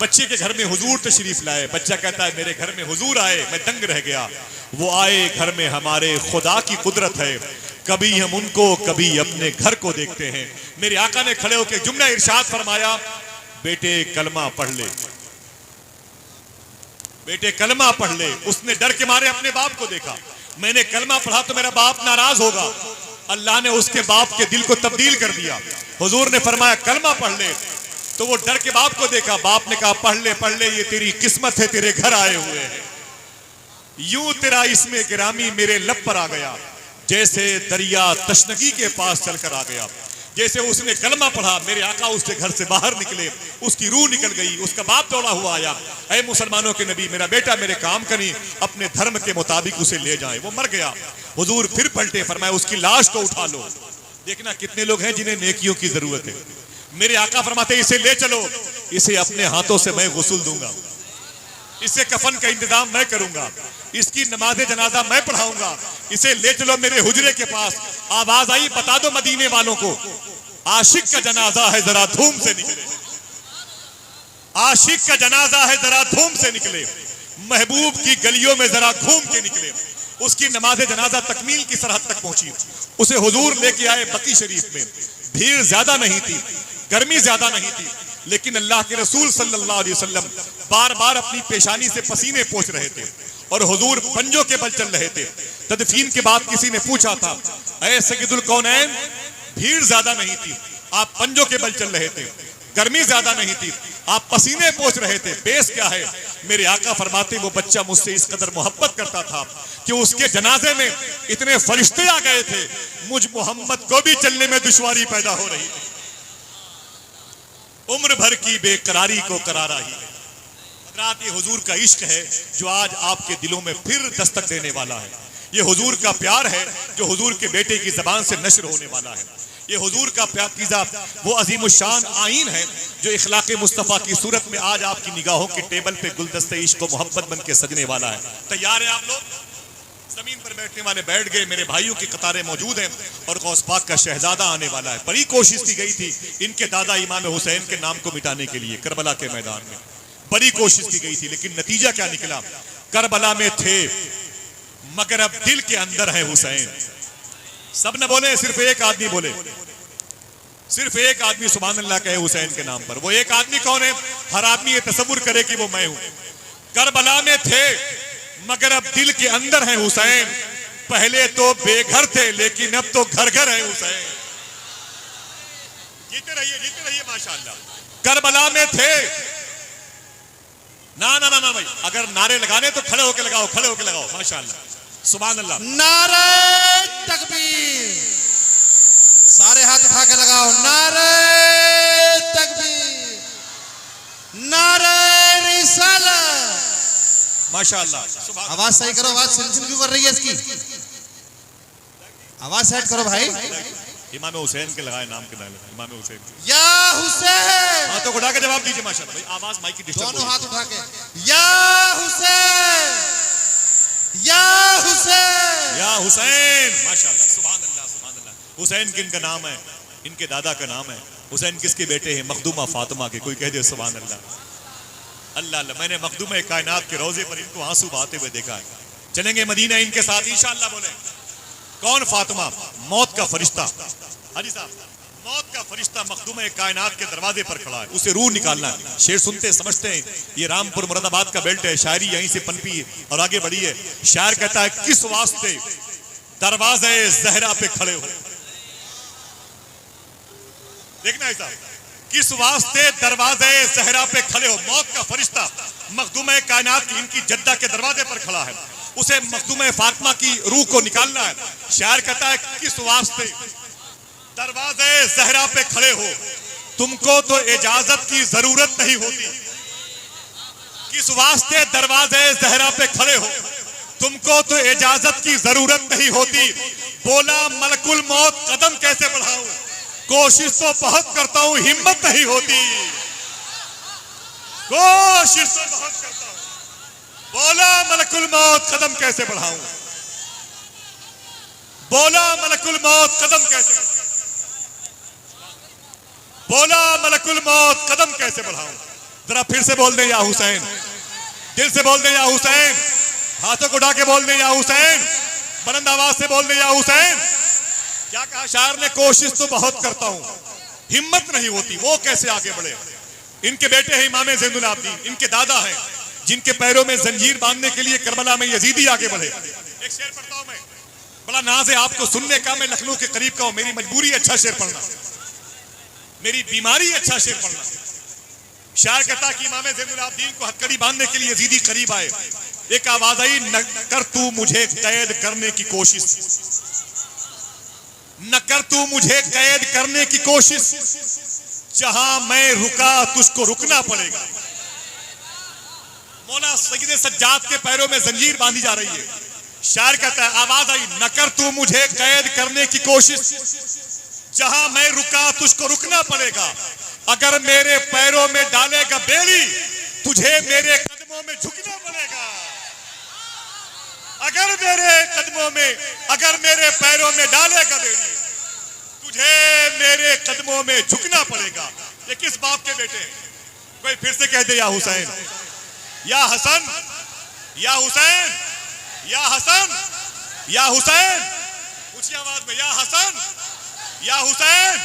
बच्चे के घर में हुजूर तशरीफ लाए। बच्चा कहता है मेरे घर में हुजूर आए, मैं दंग रह गया। वो आए घर में हमारे खुदा की कुदरत है, कभी हम उनको कभी अपने घर को देखते हैं। मेरे आका ने खड़े होकर जुमला इरशाद फरमाया, बेटे कलमा पढ़ ले, बेटे कलमा पढ़ ले। उसने डर के मारे अपने बाप को देखा, मैंने कलमा पढ़ा तो मेरा बाप नाराज होगा। अल्लाह ने उसके बाप के दिल को तब्दील कर दिया। हुजूर ने फरमाया कलमा पढ़ ले, तो वो डर के बाप को देखा। बाप ने कहा पढ़ ले, ये तेरी किस्मत है, तेरे घर आए हुए हैं। यूं तेरा इसमें गिरामी मेरे लब पर आ गया, जैसे दरिया तशनगी के पास चलकर आ गया। जैसे उसने कलमा पढ़ा, मेरे आका उसके घर से बाहर निकले, उसकी रूह निकल गई। उसका बाप दौड़ा हुआ आया, ऐ मुसलमानों के नबी, मेरा बेटा मेरे काम करी, अपने धर्म के मुताबिक उसे ले जाए। वो मर गया। हुजूर फिर पलटे, फरमाया उसकी लाश को उठा लो। देखना कितने लोग हैं जिन्हें नेकियों की जरूरत है। मेरे आका फरमाते इसे ले चलो, इसे अपने हाथों से मैं गुस्ल दूंगा, इससे कफन का इंतजाम मैं करूंगा, इसकी नमाज़े जनाजा मैं पढ़ाऊंगा, इसे ले चलो मेरे हुजरे के पास। आवाज आई, बता दो मदीने वालों को, आशिक का जनाजा है, जरा धूम से निकले। आशिक का जनाजा है, जरा धूम से निकले। महबूब की गलियों में जरा घूम के निकले। उसकी नमाज़े जनाजा तकमील की सरहद तक पहुंची। उसे हुजूर लेके आए बकी शरीफ में। भीड़ ज्यादा नहीं थी, गर्मी ज्यादा नहीं थी, लेकिन अल्लाह के रसूल सल्लल्लाहु अलैहि वसल्लम बार बार अपनी पेशानी से पसीने पोंछ रहे थे और हुजूर पंजों के बल चल रहे थे। तदफीन के बाद किसी ने पूछा था, ऐ सय्यदुल कौनैन, भीड़ ज्यादा नहीं थी, आप पंजों के बल चल रहे थे, गर्मी ज्यादा नहीं थी, आप पसीने पोंछ रहे थे, बेस क्या है? मेरे आका फरमाते वो बच्चा मुझसे इस कदर मोहब्बत करता था कि उसके जनाजे में इतने फरिश्ते आ गए थे, मुझ मोहम्मद को भी चलने में दुश्वारी पैदा हो रही थी। उम्र भर की बेकरारी को करारा ही है। हज़रात, ये हुजूर का इश्क है जो आज आपके दिलों में फिर दस्तक देने वाला है। ये हुजूर का प्यार है जो हुजूर के बेटे की जबान से नश्र होने वाला है। ये हुजूर का पाकीज़ा वो अजीमुशान आईन है जो इखलाक़े मुस्तफ़ा की सूरत में आज आपकी निगाहों की टेबल पे गुलदस्ते इश्क व मोहब्बत बन के सजने वाला है। तैयार है आप लोग? जमीन पर बैठने वाले बैठ गए, मेरे भाइयों की कतारें मौजूद हैं और गौस पाक का शहजादा आने वाला है। बड़ी कोशिश की गई थी इनके दादा इमाम हुसैन के नाम को मिटाने के लिए करबला के मैदान में, बड़ी कोशिश की गई थी, लेकिन नतीजा क्या निकला? करबला में थे मगर अब दिल के अंदर है हुसैन। सब न बोले, सिर्फ एक आदमी बोले, सिर्फ एक आदमी सुभान अल्लाह कहे हुसैन के नाम पर। वो एक आदमी कौन है? हर आदमी ये तसव्वुर करे कि वो मैं हूं। करबला में थे मगर अब दिल के अंदर है हुसैन। पहले तो बेघर थे लेकिन अब तो घर घर है हुसैन। जीते रहिए माशाअल्लाह। करबला में थे ना ना ना ना भाई, अगर नारे लगाने तो खड़े होके लगाओ, खड़े होके लगाओ माशाअल्लाह सुभान अल्लाह। नारे तकबीर, सारे हाथ उठा के लगाओ। नारे तकबीर, नारे रिसालत, माशाअल्लाह। आवाज सही करो, आवाज सिलसिल क्यों कर रही है इसकी? आवाज सेट करो भाई। इमाम हुसैन के लगाए नाम के नाले, इमाम हुसैन या हुसैन, हाथों को उठा के जवाब दीजिए माशाअल्लाह। भाई आवाज माइक की डिस्टर्ब दोनों हाथ उठा के या हुसैन, या हुसैन, या हुसैन माशाअल्लाह सुभान अल्लाह सुभान अल्लाह। हुसैन किनका नाम है? इनके दादा का नाम है। हुसैन किसके बेटे हैं? मखदूमा फातिमा के। कोई कह दे सुभान अल्लाह। अल्लाह अल्लाह। मैंने मखदूमा कायनात के रोजे पर इनको आंसू बहाते हुए देखा है। चलेंगे मदीना इनके साथ इंशाअल्लाह। बोले कौन? फातिमा, मौत का फरिश्ता। हाजी साहब, मौत का फरिश्ता मखदूमा कायनात के दरवाजे पर खड़ा है, उसे रूह निकालना है। शेर सुनते समझते हैं ये रामपुर मुरादाबाद का बेल्ट है, शायरी यहीं से पनपी है और आगे बढ़ी है। शायर कहता है किस वास्ते दरवाजे जहरा पे खड़े हो। देखना है साहब, किस वास्ते दरवाजे जहरा पे खड़े हो। मौत का फरिश्ता मखदूमा कायनात की इनकी जद्दा के दरवाजे पर खड़ा है, उसे मखदूमा फातिमा की रूह को निकालना है। शायर कहता है किस वास्ते दरवाजे जहरा पे खड़े हो, तुमको तो इजाजत की जरूरत नहीं होती। किस वास्ते दरवाजे जहरा पे खड़े हो, तुमको तो इजाजत की जरूरत नहीं होती। बोला मलकुल मौत कदम कैसे बढ़ाऊं, कोशिश तो बहुत करता हूं हिम्मत नहीं होती। कोशिश तो बहुत करता हूं, बोला मलकुल मौत कदम कैसे बढ़ाऊं। बोला मलकुल मौत कदम कैसे, बोला मलकुल मौत कदम कैसे बढ़ाऊं। जरा फिर से बोल दें या हुसैन, दिल से बोल दें या हुसैन, हाथों को उठा के बोल दें या हुसैन, बुलंद आवाज से बोल दें या हुसैन। क्या कहा शायर ने? कोशिश तो बहुत करता हूं, हिम्मत नहीं होती। वो कैसे आगे बढ़े? इनके बेटे हैं इमाम ज़ैनुल आबिदीन, इनके दादा हैं जिनके पैरों में जंजीर बांधने के लिए करबला में यजीदी आगे बढ़े। एक शेर पढ़ता हूं मैं, बड़ा नाज है आपको सुनने का। मैं लखनऊ के करीब का हूं, मेरी मजबूरी अच्छा शेर पढ़ना, मेरी बीमारी अच्छा शेर पढ़ना। शायर कहता कि इमाम ज़ैनुल आबिदीन को हथकड़ी बांधने के लिए यजीदी करीब आए। एक आवाज आई, न कर तू मुझे कैद करने की कोशिश, न कर तू मुझे कैद करने की कोशिश, जहां मैं रुका तुझको रुकना पड़ेगा। मौला सैयद सज्जाद के पैरों में जंजीर बांधी जा रही है। शायर कहता है, आवाज आई, न कर तू मुझे कैद करने की कोशिश, जहां मैं रुका तुझको रुकना पड़ेगा। अगर मेरे पैरों में डालेगा बेड़ी, तुझे मेरे कदमों में झुकना पड़ेगा। अगर मेरे कदमों में, अगर मेरे पैरों में डालेगा बेड़ी, तुझे मेरे कदमों में झुकना पड़ेगा। ये किस बाप के बेटे हैं? कोई फिर से कह दे या हुसैन, या हसन, या हुसैन, या हसन, या हुसैन। ऊंची आवाज में, या हसन, या हुसैन।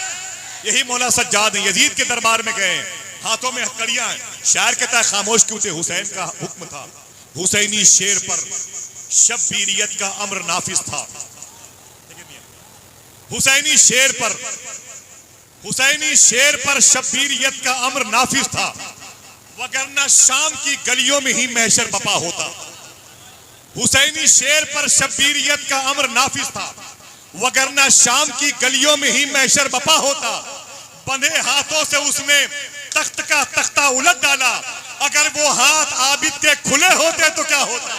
यही मौला सज्जाद हैं, यजीद के दरबार में गए, हाथों में हथकड़ियां हैं। शायर कहता है, खामोश क्यों थे? हुसैन का हुक्म था। हुसैनी शेर पर शब्बीरियत का अम्र नाफिज था। हुसैनी शेर पर, हुसैनी शेर पर शब्बीरियत का अम्र नाफिज था, वगरना शाम की गलियों में ही महशर बपा होता। हुसैनी शेर पर शब्बीरियत का अम्र नाफिज था, वगरना शाम की गलियों में ही महशर बपा होता। बंधे हाथों से उसने तख्त का तख्ता उलट डाला, अगर वो हाथ आबिद के खुले होते तो क्या होता।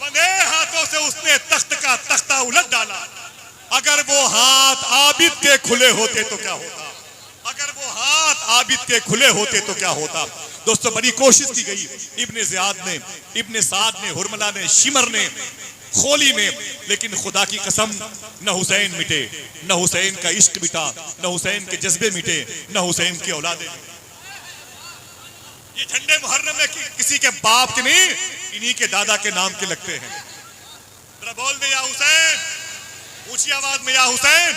बंधे हाथों से उसने तख्त का तख्ता उलट डाला, अगर वो हाथ आबिद के खुले होते तो क्या होता। अगर वो हाथ आबिद के खुले होते तो क्या होता। दोस्तों, बड़ी कोशिश की गई। इब्ने ज़ियाद ने, इब्ने साद ने, हुरमला ने, शिमर ने, खोली ने, लेकिन खुदा की कसम न हुसैन मिटे, न हुसैन का इश्क मिटा, न हुसैन के जज्बे मिटे, न हुसैन की औलादे। ये झंडे मुहर्रम में किसी के बाप के नहीं, इन्हीं के दादा के नाम के लगते हैं। जरा बोल दे या हुसैन, ऊंची आवाज में, या हुसैन।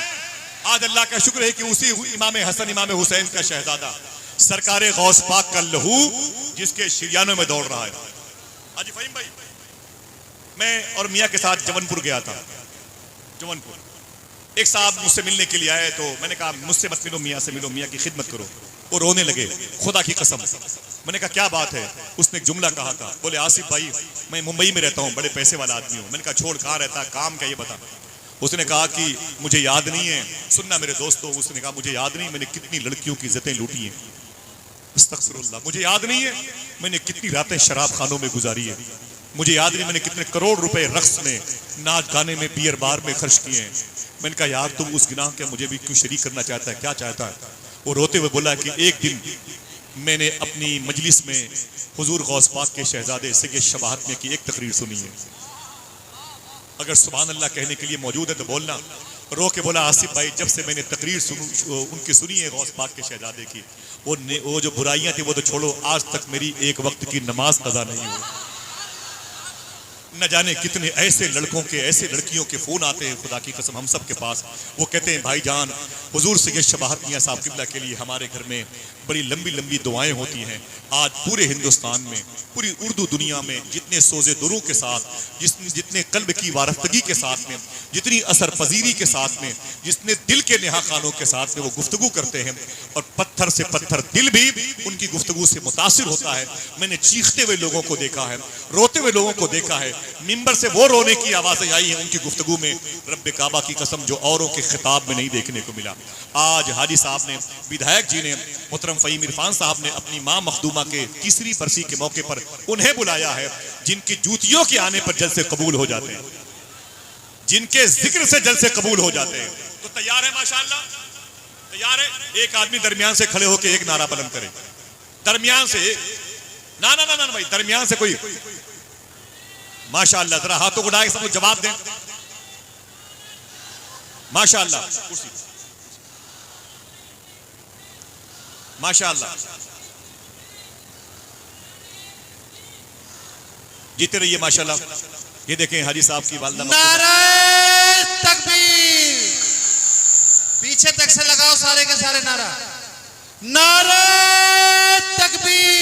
आज अल्लाह का शुक्र है कि उसी इमाम हसन, इमाम हुसैन का शहजादा, सरकारे गौस पाक का लहू जिसके शिरियानों में दौड़ रहा है। हाजी फहीम भाई, मैं और मियाँ के साथ जवनपुर गया था। जवनपुर एक साहब मुझसे मिलने के लिए आए, तो मैंने कहा मुझसे मत मिलो, मियाँ से मिलो, मियाँ की खिदमत करो। वो रोने लगे, खुदा की कसम। मैंने कहा क्या बात है? उसने एक जुमला कहा था, बोले आसिफ भाई मैं मुंबई में रहता हूँ, बड़े पैसे वाला आदमी हूँ। मैंने कहा छोड़, कहाँ रहता, काम क्या ये बता। उसने कहा कि मुझे याद नहीं है। सुनना मेरे दोस्तों, उसने कहा मुझे याद नहीं मैंने कितनी लड़कियों की इज्जतें लूटी हैं। अस्तगफिरुल्लाह, मुझे याद नहीं है मैंने कितनी रातें शराब खानों में गुजारी है। मुझे याद नहीं मैंने कितने करोड़ रुपए रक्स में, नाच गाने में, बियर बार में खर्च किए हैं। मैंने कहा यार तुम उस गुनाह के मुझे भी क्यों शरीक करना चाहता है, क्या चाहता है? वो रोते हुए बोला कि एक दिन मैंने अपनी मजलिस में हुजूर गौस पाक के शहजादे सैयद शबाहत में की एक तकरीर सुनी है। अगर सुभान अल्लाह कहने के लिए मौजूद है तो बोलना। रो के बोला आसिफ भाई जब से मैंने तकरीर उनकी सुनी है गौस पाक के शहजादे की, वो जो बुराइयां थी वो तो छोड़ो, आज तक मेरी एक वक्त की नमाज कज़ा नहीं हुई। न जाने कितने ऐसे लड़कों के, ऐसे लड़कियों के फोन आते हैं खुदा की कसम हम सब के पास। वो कहते हैं भाईजान हुजूर सैयद शबाहत मियां साहब किबला के लिए हमारे घर में बड़ी लंबी लंबी दुआएं होती हैं। आज पूरे हिंदुस्तान में, पूरी उर्दू दुनिया में जितने सोज़े दुरूं के साथ, जितने कल्ब की वारफ्तगी के साथ में, जितनी असर पजीरी के साथ में, जितने दिल के नेहा खानों के साथ में वो गुफ्तगू करते हैं, और पत्थर से पत्थर दिल भी उनकी गुफ्तगू से मुतासिर होता है। मैंने चीखते हुए लोगों को देखा है, रोते हुए लोगों को देखा है, मिंबर से वो रोने की आवाजें आई हैं उनकी गुफ्तगू में, रब्बे काबा की कसम जो औरों के खिताब में नहीं देखने को मिला। आज हाजी साहब ने, विधायक जी ने, मोहतरम फ़हीम इरफान साहब ने अपनी माँ मखदूमा के तीसरी बरसी के मौके पर उन्हें बुलाया है, जिनकी जूतियों के आने पर जलसे कबूल हो जाते हैं, जिनके जिक्र से जलसे कबूल हो जाते हैं। तो तैयार है माशाअल्लाह, तैयार है? एक आदमी दरमियान से खड़े होकर एक नारा बुलंद करे, दरमियान से। ना ना ना ना भाई, दरमियान से कोई, माशाअल्लाह। जरा हाथों को उठाए सब लोग जवाब दें, माशाअल्लाह, माशाअल्लाह। जीते रहिए माशाल्लाह। ये देखें हाजी साहब की वालदा नारे तकबीर, पीछे तक से लगाओ सारे के सारे नारा, नारे तकबीर।